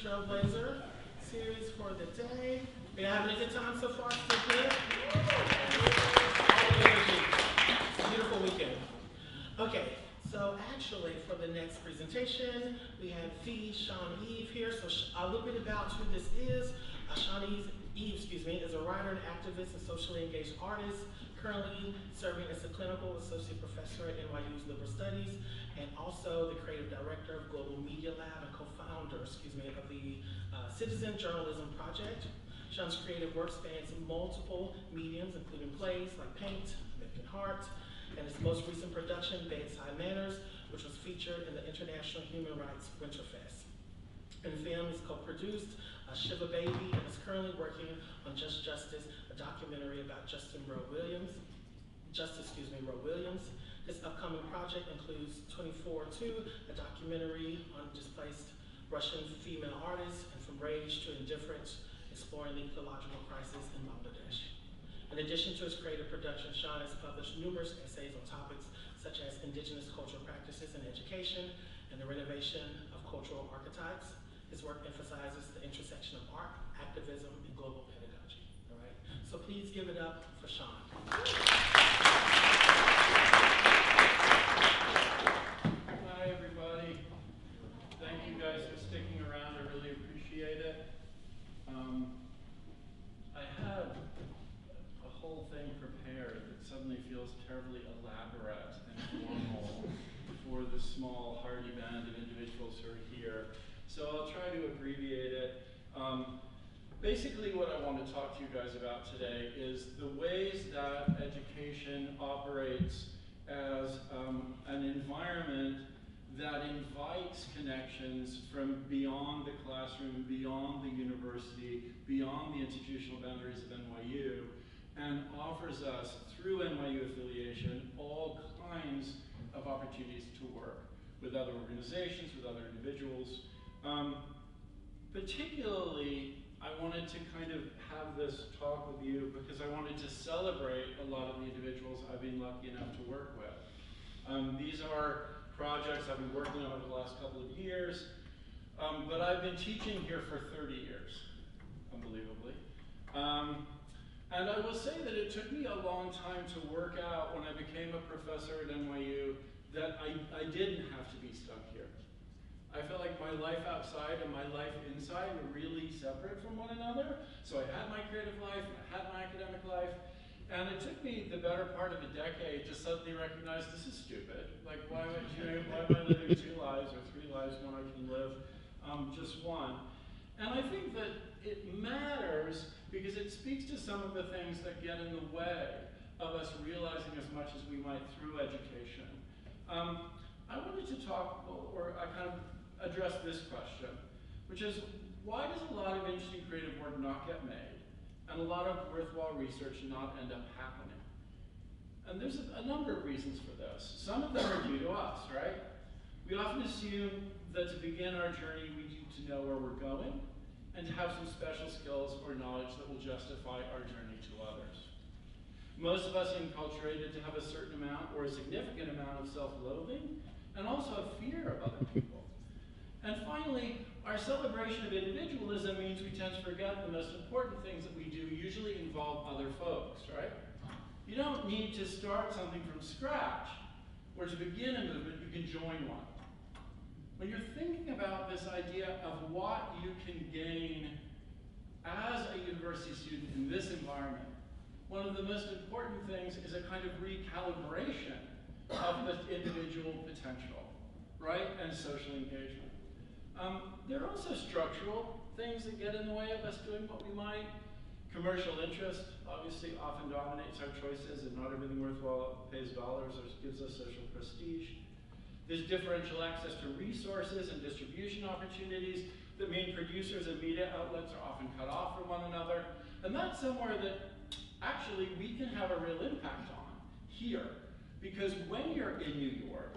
Trailblazer series for the day. Are you having a good time so far? Still good? All the energy. It's a beautiful weekend. Okay, so actually for the next presentation, we have Sean Eve here. So a little bit about who this is. Sean Eve, is a writer and activist and socially engaged artist, currently serving as a clinical associate professor at NYU's Liberal Studies, and also the creative director of Global Media Lab and co-founder, of the Citizen Journalism Project. Sean's creative work spans multiple mediums, including plays like Paint, American Heart, and his most recent production, Bedside Manners, which was featured in the International Human Rights Winterfest. In film, he's co-produced Shiva Baby and is currently working on Justice, a documentary about Justice Roe Williams. His upcoming project includes 24/2, a documentary on displaced Russian female artists, and From Rage to Indifference, exploring the ecological crisis in Bangladesh. In addition to his creative production, Sean has published numerous essays on topics such as indigenous cultural practices in education and the renovation of cultural archetypes. His work emphasizes the intersection of art, activism, and global pedagogy. All right, so please give it up for Sean. Hi, everybody. Thank you guys for sticking around. I really appreciate it. I had a whole thing prepared that suddenly feels terribly elaborate and formal for the small, hardy band of individuals who are here. So I'll try to abbreviate it. Basically what I want to talk to you guys about today is the ways that education operates as an environment that invites connections from beyond the classroom, beyond the university, beyond the institutional boundaries of NYU, and offers us, through NYU affiliation, all kinds of opportunities to work with other organizations, with other individuals. Particularly, I wanted to kind of have this talk with you because I wanted to celebrate a lot of the individuals I've been lucky enough to work with. These are projects I've been working on over the last couple of years, but I've been teaching here for 30 years, unbelievably. And I will say that it took me a long time to work out when I became a professor at NYU that I didn't have to be stuck here. I felt like my life outside and my life inside were really separate from one another. So I had my creative life and I had my academic life. And it took me the better part of a decade to suddenly recognize this is stupid. Like, why am I living 2 lives or 3 lives when I can live just one? And I think that it matters because it speaks to some of the things that get in the way of us realizing as much as we might through education. I wanted to talk, or I kind of address this question, which is, why does a lot of interesting creative work not get made, and a lot of worthwhile research not end up happening? And there's a number of reasons for this. Some of them are due to us, right? We often assume that to begin our journey, we need to know where we're going, and to have some special skills or knowledge that will justify our journey to others. Most of us are enculturated to have a certain amount or a significant amount of self-loathing, and also a fear of other people. And finally, our celebration of individualism means we tend to forget the most important things that we do usually involve other folks, right? You don't need to start something from scratch, or to begin a movement, you can join one. When you're thinking about this idea of what you can gain as a university student in this environment, one of the most important things is a kind of recalibration of the individual potential, right? And social engagement. There are also structural things that get in the way of us doing what we might. Commercial interest obviously often dominates our choices, and not everything worthwhile pays dollars or gives us social prestige. There's differential access to resources and distribution opportunities that mean producers and media outlets are often cut off from one another. And that's somewhere that actually we can have a real impact on here. Because when you're in New York,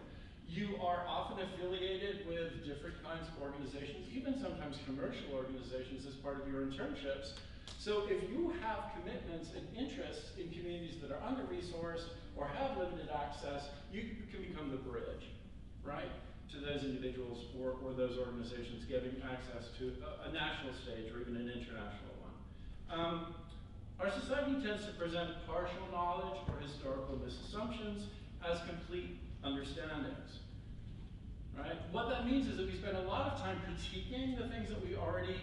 you are often affiliated with different kinds of organizations, even sometimes commercial organizations as part of your internships. So if you have commitments and interests in communities that are under-resourced or have limited access, you can become the bridge, right, to those individuals or those organizations getting access to a national stage or even an international one. Our society tends to present partial knowledge or historical misassumptions as complete understandings, right? What that means is that we spend a lot of time critiquing the things that we already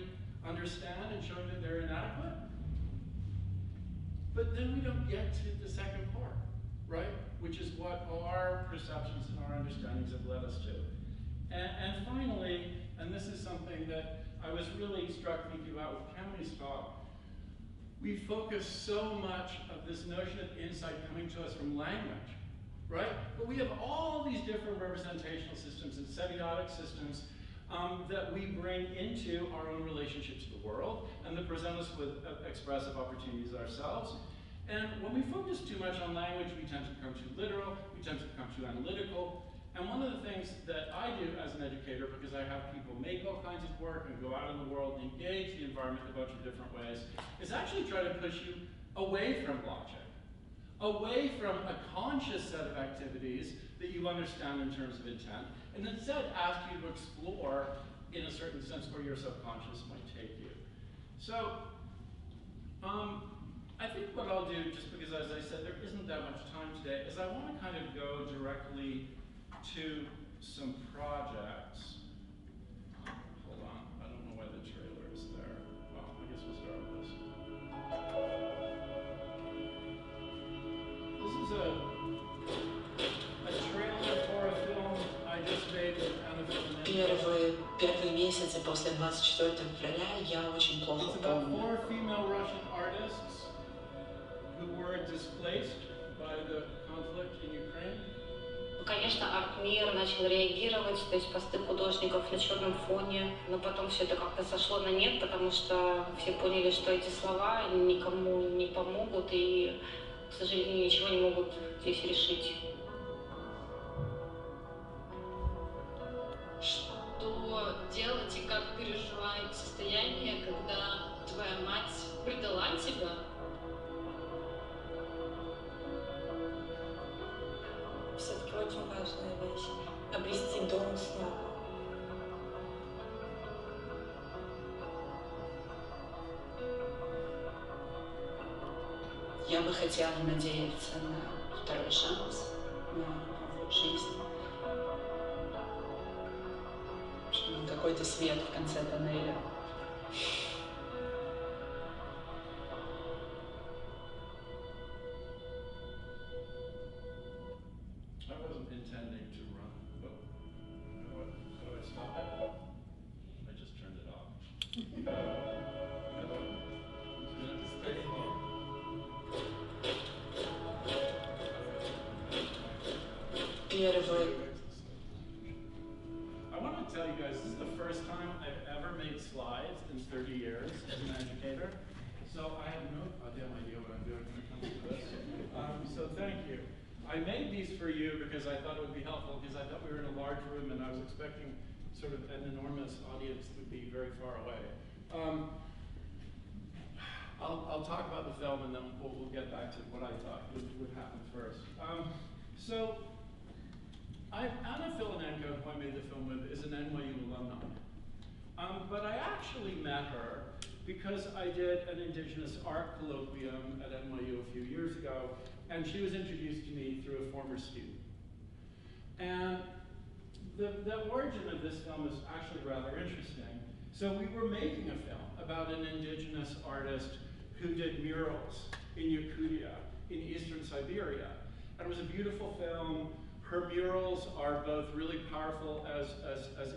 understand and showing that they're inadequate, but then we don't get to the second part, right? Which is what our perceptions and our understandings have led us to. And finally, and this is something that I was really struck thinking about with Cammie's talk, we focus so much of this notion of insight coming to us from language, right? But we have all these different representational systems and semiotic systems that we bring into our own relationship to the world and that present us with expressive opportunities ourselves. And when we focus too much on language, we tend to become too literal, we tend to become too analytical. And one of the things that I do as an educator, because I have people make all kinds of work and go out in the world and engage the environment in a bunch of different ways, is actually try to push you away from logic, away from a conscious set of activities that you understand in terms of intent, and instead ask you to explore, in a certain sense, where your subconscious might take you. So, I think what I'll do, just because as I said, there isn't that much time today, is I want to kind of go directly to some projects. Hold on, I don't know why the trailer is there. Well, I guess we'll start with this. This is a trailer for a film I just made with Anna Filonenko. Первые месяцы после 24 февраля я очень плохо It's about помню. 4 female Russian artists who were displaced by the conflict in Ukraine. Конечно, арт-мир начал реагировать, то есть посты художников на черном фоне, но потом все это как-то сошло на нет, потому что все поняли, что эти слова никому не помогут и, к сожалению, ничего не могут здесь решить. Что делать и как переживать состояние, когда твоя мать предала тебя? Все-таки очень важная вещь — обрести дом снова. Я бы хотела надеяться на второй шанс, на новую жизнь, на какой-то свет в конце тоннеля. I wasn't intending to run, but how do I stop it? I just turned it off. Первый. I want to tell you guys, this is the first time I've ever made slides in 30 years as an educator. So I have no goddamn idea what I'm doing when it comes to this. So thank you. I made these for you because I thought it would be helpful, because I thought we were in a large room and I was expecting sort of an enormous audience that would be very far away. I'll talk about the film and then we'll get back to what I thought would happen first. So Anna Filonenko, who I made the film with, is an NYU alumni. But I actually met her because I did an Indigenous art colloquium at NYU a few years ago, and she was introduced to me through a former student. And the origin of this film is actually rather interesting. So we were making a film about an Indigenous artist who did murals in Yakutia, in eastern Siberia. And it was a beautiful film. Her murals are both really powerful as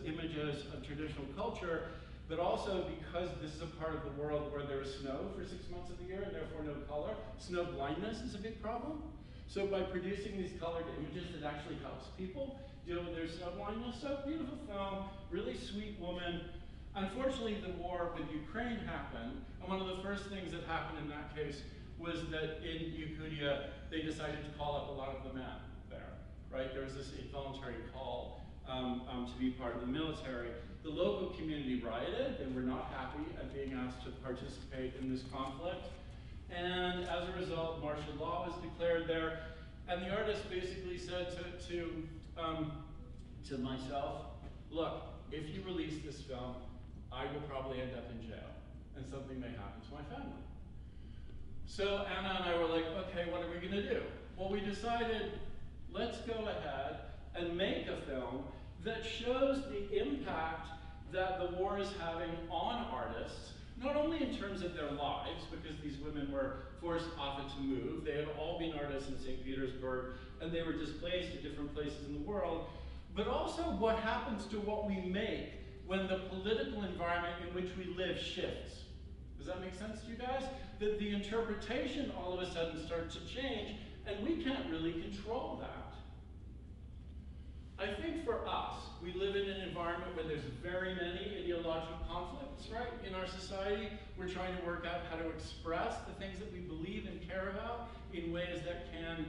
images of traditional culture, but also because this is a part of the world where there is snow for 6 months of the year and therefore no color. Snow blindness is a big problem. So by producing these colored images, it actually helps people deal with their snow blindness. So beautiful film, really sweet woman. Unfortunately, the war with Ukraine happened, and one of the first things that happened in that case was that in Yakutia, they decided to call up a lot of the men there, right? There was this involuntary call to be part of the military. The local community rioted. They were not happy at being asked to participate in this conflict. And as a result, martial law was declared there. And the artist basically said to to myself, look, if you release this film, I will probably end up in jail, and something may happen to my family. So Anna and I were like, okay, what are we gonna do? Well, we decided, let's go ahead and make a film that shows the impact that the war is having on artists, not only in terms of their lives, because these women were forced often to move. They have all been artists in St. Petersburg, and they were displaced at different places in the world, but also what happens to what we make when the political environment in which we live shifts. Does that make sense to you guys? That the interpretation all of a sudden starts to change, and we can't really control that. I think for us, we live in an environment where there's very many ideological conflicts, right? In our society, we're trying to work out how to express the things that we believe and care about in ways that can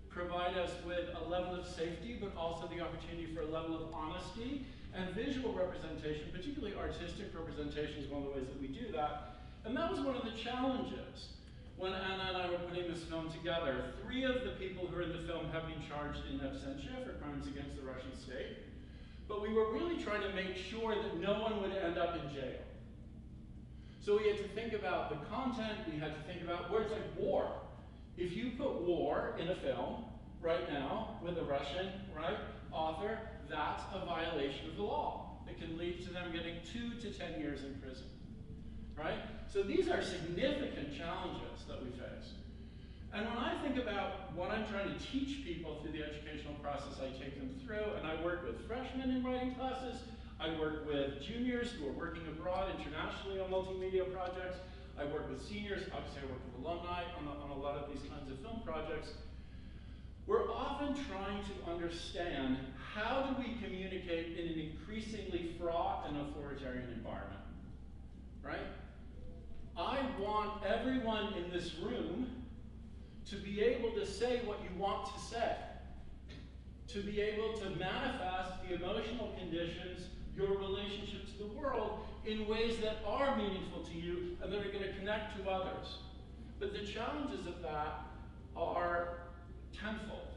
provide us with a level of safety, but also the opportunity for a level of honesty. And visual representation, particularly artistic representation, is one of the ways that we do that. And that was one of the challenges when Anna and I were putting this film together. 3 of the people who are in the film have been charged in absentia for crimes against the Russian state. But we were really trying to make sure that no one would end up in jail. So we had to think about the content, we had to think about words like war. If you put war in a film right now with a Russian, right, author, that's a violation of the law. It can lead to them getting 2 to 10 years in prison, right? So these are significant challenges that we face. And when I think about what I'm trying to teach people through the educational process I take them through, and I work with freshmen in writing classes, I work with juniors who are working abroad internationally on multimedia projects, I work with seniors, obviously I work with alumni on a lot of these kinds of film projects. We're often trying to understand how do we communicate in an increasingly fraught and authoritarian environment, right? I want everyone in this room to be able to say what you want to say, to be able to manifest the emotional conditions, your relationship to the world in ways that are meaningful to you and that are going to connect to others. But the challenges of that are tenfold.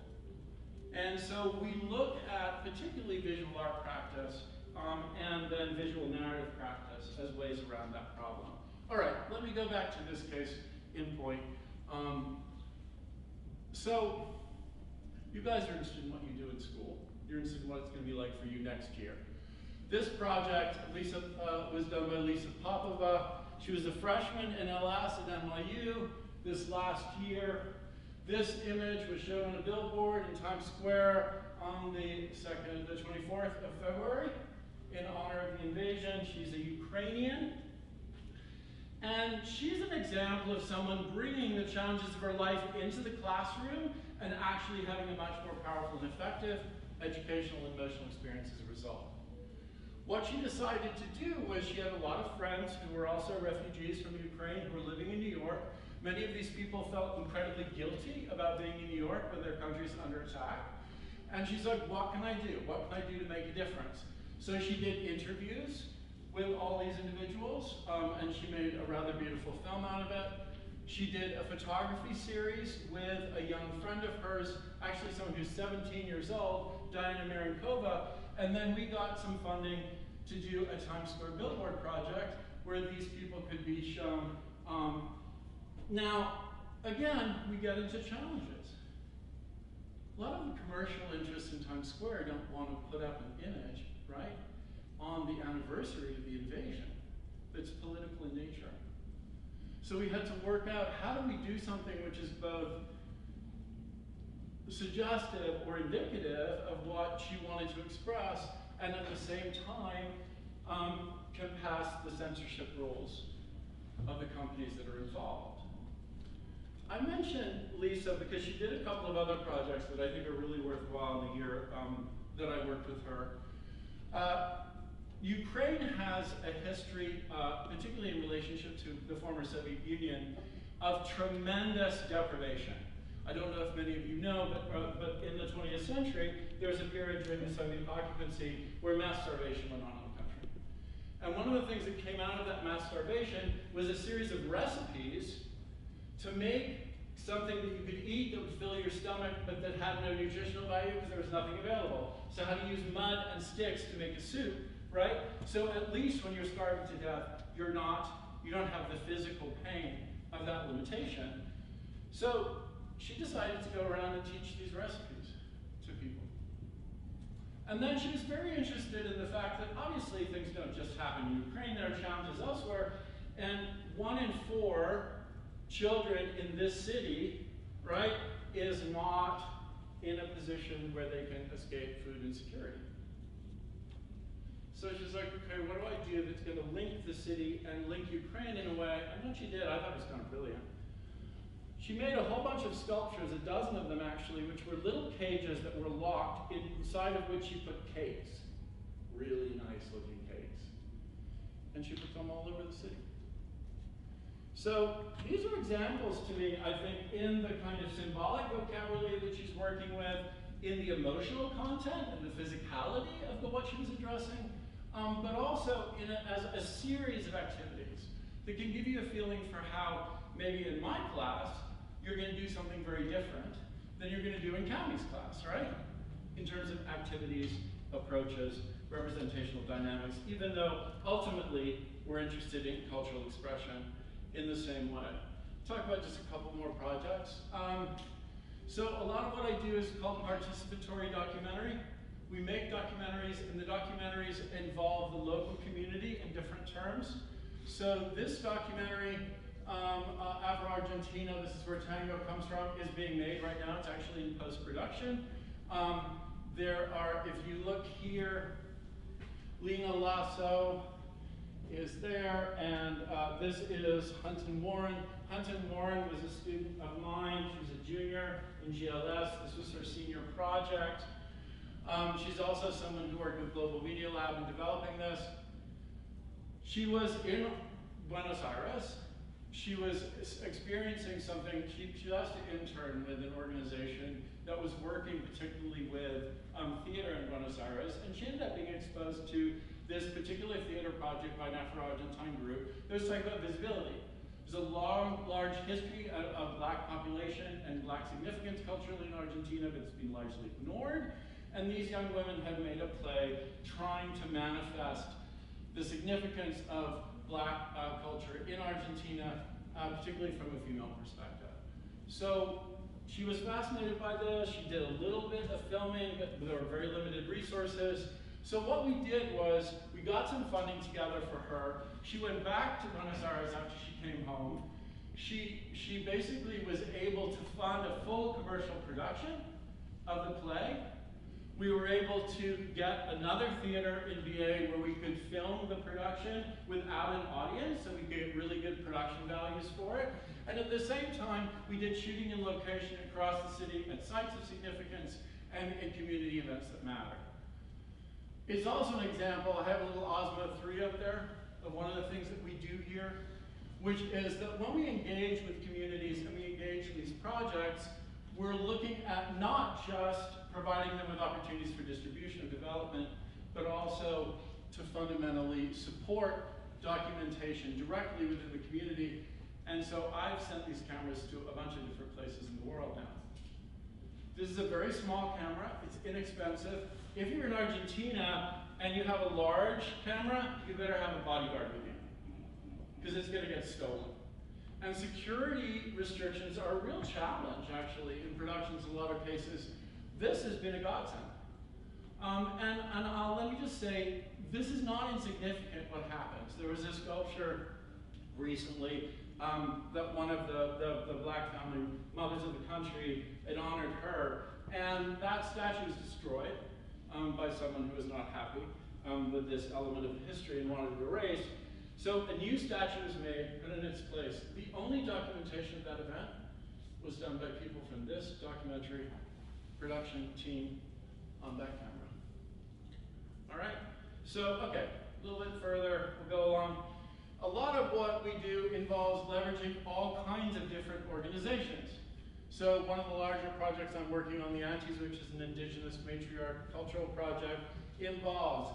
And so we look at particularly visual art practice and then visual narrative practice as ways around that problem. All right, let me go back to this case in point. So you guys are interested in what you do in school. You're interested in what it's going to be like for you next year. This project was done by Lisa Popova. She was a freshman in LS at NYU this last year. This image was shown on a billboard in Times Square on the 24th of February in honor of the invasion. She's a Ukrainian. And she's an example of someone bringing the challenges of her life into the classroom and actually having a much more powerful and effective educational and emotional experience as a result. What she decided to do was she had a lot of friends who were also refugees from Ukraine who were living in New York. Many of these people felt incredibly guilty about being in New York when their country's under attack. And she's like, what can I do? What can I do to make a difference? So she did interviews with all these individuals, and she made a rather beautiful film out of it. She did a photography series with a young friend of hers, actually someone who's 17 years old, Diana Marenkova, and then we got some funding to do a Times Square billboard project where these people could be shown. Now, again, we get into challenges. A lot of the commercial interests in Times Square don't want to put up an image, right, on the anniversary of the invasion that's political in nature. So we had to work out how do we do something which is both suggestive or indicative of what she wanted to express, and at the same time can pass the censorship rules of the companies that are involved. I mentioned Lisa because she did a couple of other projects that I think are really worthwhile in the year that I worked with her. Ukraine has a history, particularly in relationship to the former Soviet Union, of tremendous deprivation. I don't know if many of you know, but in the 20th century, there was a period during the Soviet occupancy where mass starvation went on in the country. And one of the things that came out of that mass starvation was a series of recipes to make something that you could eat that would fill your stomach, but that had no nutritional value because there was nothing available. So how do you use mud and sticks to make a soup, right? So at least when you're starving to death, you don't have the physical pain of that limitation. So she decided to go around and teach these recipes to people. And then she was very interested in the fact that obviously things don't just happen in Ukraine, there are challenges elsewhere, and 1 in 4 children in this city, right, is not in a position where they can escape food insecurity. So she's like, okay, what do I do that's going to link the city and link Ukraine in a way? And what she did, I thought was kind of brilliant. She made a whole bunch of sculptures, a dozen of them actually, which were little cages that were locked, inside of which she put cakes. Really nice looking cakes. And she put them all over the city. So these are examples to me, I think, in the kind of symbolic vocabulary that she's working with, in the emotional content and the physicality of what she was addressing, but also as a series of activities that can give you a feeling for how maybe in my class, you're going to do something very different than you're going to do in Cammie's class, right? In terms of activities, approaches, representational dynamics, even though ultimately we're interested in cultural expression in the same way. Talk about just a couple more projects. So a lot of what I do is called participatory documentary. We make documentaries, and the documentaries involve the local community in different terms. So this documentary, Afro-Argentinian, this is Where Tango Comes From, is being made right now. It's actually in post-production. There are, if you look here, Lena Lasso is there, and this is Hunton Warren. Hunton Warren was a student of mine. She was a junior in GLS. This was her senior project. She's also someone who worked with Global Media Lab in developing this. She was in Buenos Aires. She was experiencing something. She asked to intern with an organization that was working particularly with theater in Buenos Aires, and she ended up being exposed to this particular theater project by an Afro-Argentine group that was talking about visibility. There's a long, large history of Black population and Black significance culturally in Argentina, but it's been largely ignored. And these young women had made a play trying to manifest the significance of Black culture in Argentina, particularly from a female perspective. So she was fascinated by this. She did a little bit of filming, but there were very limited resources. So what we did was we got some funding together for her. She went back to Buenos Aires after she came home. She basically was able to fund a full commercial production of the play. We were able to get another theater in VA where we could film the production without an audience, so we could get really good production values for it. And at the same time, we did shooting in location across the city at sites of significance and in community events that matter. It's also an example, I have a little Osmo 3 up there, of one of the things that we do here, which is that when we engage with communities and we engage in these projects, we're looking at not just providing them with opportunities for distribution and development, but also to fundamentally support documentation directly within the community. And so I've sent these cameras to a bunch of different places in the world now. This is a very small camera, it's inexpensive. If you're in Argentina and you have a large camera, you better have a bodyguard with you, because it's gonna get stolen. And security restrictions are a real challenge, actually, in productions in a lot of cases. This has been a godsend. Let me just say, this is not insignificant what happens. There was a sculpture recently that one of the Black family mothers of the country, it honored her, and that statue was destroyed by someone who was not happy with this element of history and wanted it erased. So a new statue was made, put in its place. The only documentation of that event was done by people from this documentary production team on that camera. All right, so, okay, a little bit further, we'll go along. A lot of what we do involves leveraging all kinds of different organizations. So one of the larger projects I'm working on, the Antis, which is an indigenous matriarch cultural project, involves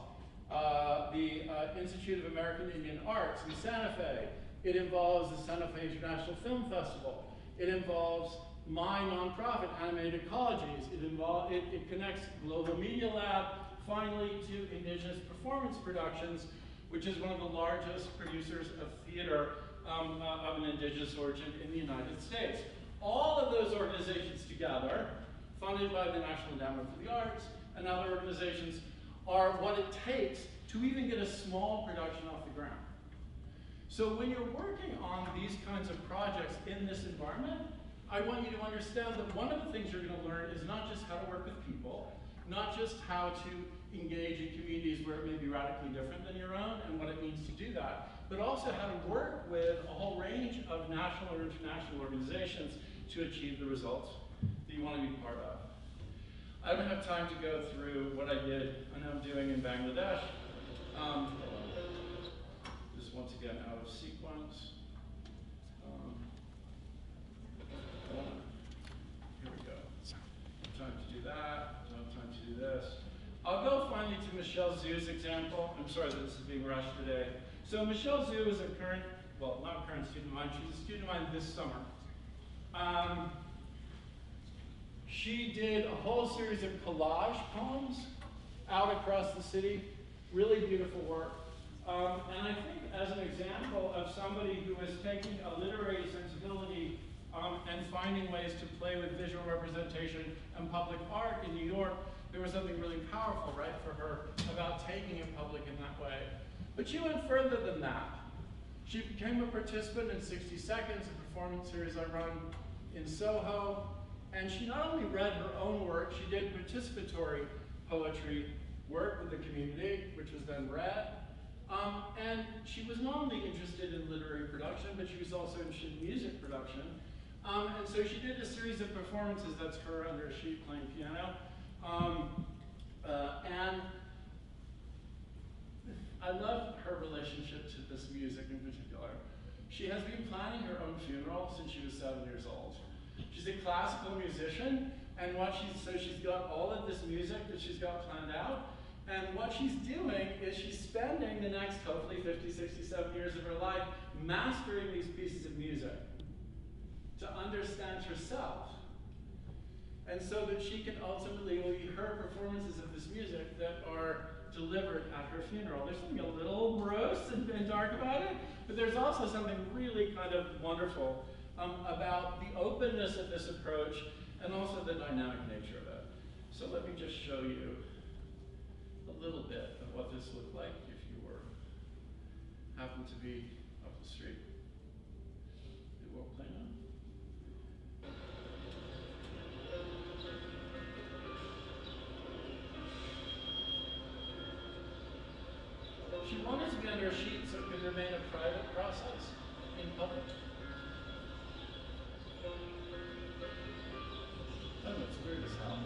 the Institute of American Indian Arts in Santa Fe. It involves the Santa Fe International Film Festival. It involves my nonprofit, Animated Ecologies. It connects Global Media Lab, finally, to Indigenous Performance Productions, which is one of the largest producers of theater of an indigenous origin in the United States. All of those organizations together, funded by the National Endowment for the Arts and other organizations, are what it takes to even get a small production off the ground. So when you're working on these kinds of projects in this environment, I want you to understand that one of the things you're going to learn is not just how to work with people, not just how to engage in communities where it may be radically different than your own and what it means to do that, but also how to work with a whole range of national or international organizations to achieve the results that you want to be part of. I don't have time to go through what I did and I'm doing in Bangladesh. This is once again out of sequence. Here we go. No time to do that, no time to do this. I'll go finally to Michelle Zhu's example. I'm sorry that this is being rushed today. So Michelle Zhu is a current, well, not a current student of mine, she's a student of mine this summer. She did a whole series of collage poems out across the city, really beautiful work. And I think as an example of somebody who is taking a literary sensibility and finding ways to play with visual representation and public art in New York, there was something really powerful, right, for her about taking it public in that way. But she went further than that. She became a participant in 60 Seconds, a performance series I run in Soho, and she not only read her own work, she did participatory poetry work with the community, which was then read. And she was not only interested in literary production, but she was also interested in music production. And so she did a series of performances, that's her under a sheet playing piano. And I love her relationship to this music in particular. She has been planning her own funeral since she was 7 years old. She's a classical musician, and so she's got all of this music that she's got planned out, and what she's doing is she's spending the next, hopefully 50, 60, 70 years of her life mastering these pieces of music to understand herself. And so that she can ultimately, will be her performances of this music that are delivered at her funeral. There's something a little morose and dark about it, but there's also something really kind of wonderful about the openness of this approach and also the dynamic nature of it. So let me just show you a little bit of what this looked like if you happened to be up the street. It won't play now. She wanted to be under a sheet so it could remain a private process in public. Oh, it's weird as hell.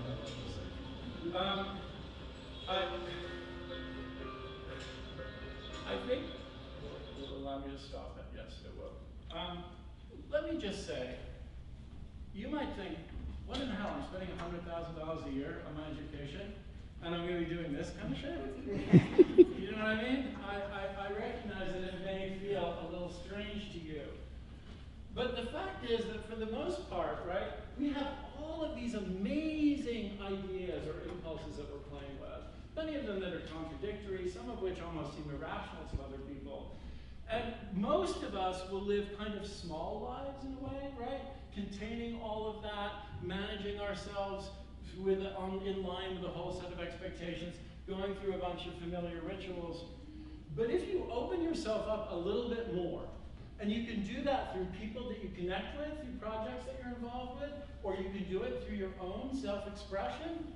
I think it will allow me to stop it. Yes, it will. Let me just say, you might think, what in the hell? I'm spending $100,000 a year on my education, and I'm going to be doing this kind of shit? You know what I mean? I recognize that it may feel a little strange to you. But the fact is that for the most part, right, we have all of these amazing ideas or impulses that we're playing with. Many of them that are contradictory, some of which almost seem irrational to other people. And most of us will live kind of small lives in a way, right? Containing all of that, managing ourselves in line with a whole set of expectations, going through a bunch of familiar rituals. But if you open yourself up a little bit more, and you can do that through people that you connect with, through projects that you're involved with, or you can do it through your own self-expression,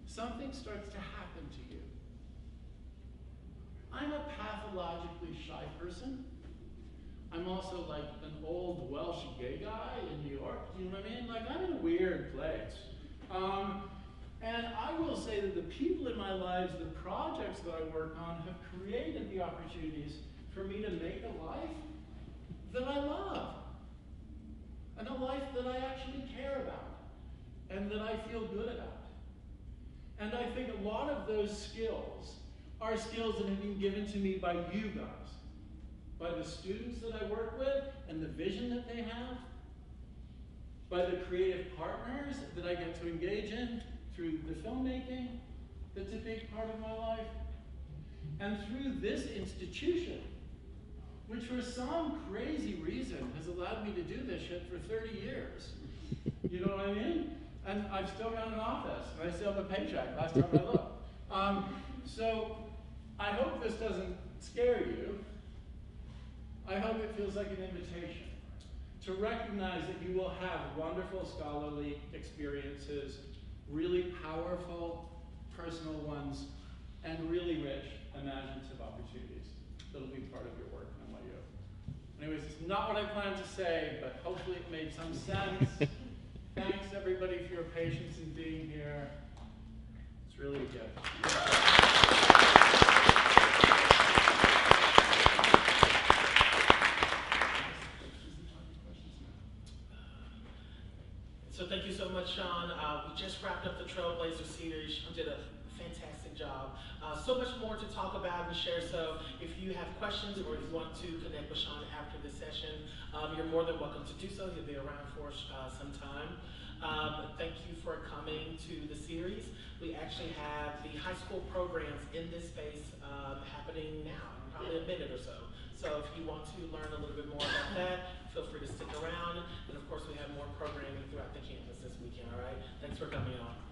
something starts to happen to you. I'm a pathologically shy person. I'm also like an old Welsh gay guy in New York, you know what I mean? Like, I'm in a weird place. And I will say that the people in my lives, the projects that I work on, have created the opportunities for me to make a life that I love, and a life that I actually care about, and that I feel good about. And I think a lot of those skills are skills that have been given to me by you guys, by the students that I work with, and the vision that they have, by the creative partners that I get to engage in through the filmmaking, that's a big part of my life, and through this institution, which for some crazy reason has allowed me to do this shit for 30 years. You know what I mean? And I've still got an office, and I still have a paycheck last time I looked. So I hope this doesn't scare you. I hope it feels like an invitation to recognize that you will have wonderful scholarly experiences, really powerful personal ones, and really rich imaginative opportunities that'll be part of your work at NYU. Anyways, it's not what I planned to say, but hopefully it made some sense. Thanks everybody for your patience in being here. It's really a gift. So thank you so much, Sean. We just wrapped up the Trailblazer series. Sean did a fantastic job. So much more to talk about and share. So if you have questions or if you want to connect with Sean after this session, you're more than welcome to do so. He'll be around for some time. Thank you for coming to the series. We actually have the high school programs in this space happening now, probably a minute or so. So if you want to learn a little bit more about that, feel free to stick around. And of course, we have more programming throughout the campus this weekend, all right? Thanks for coming on.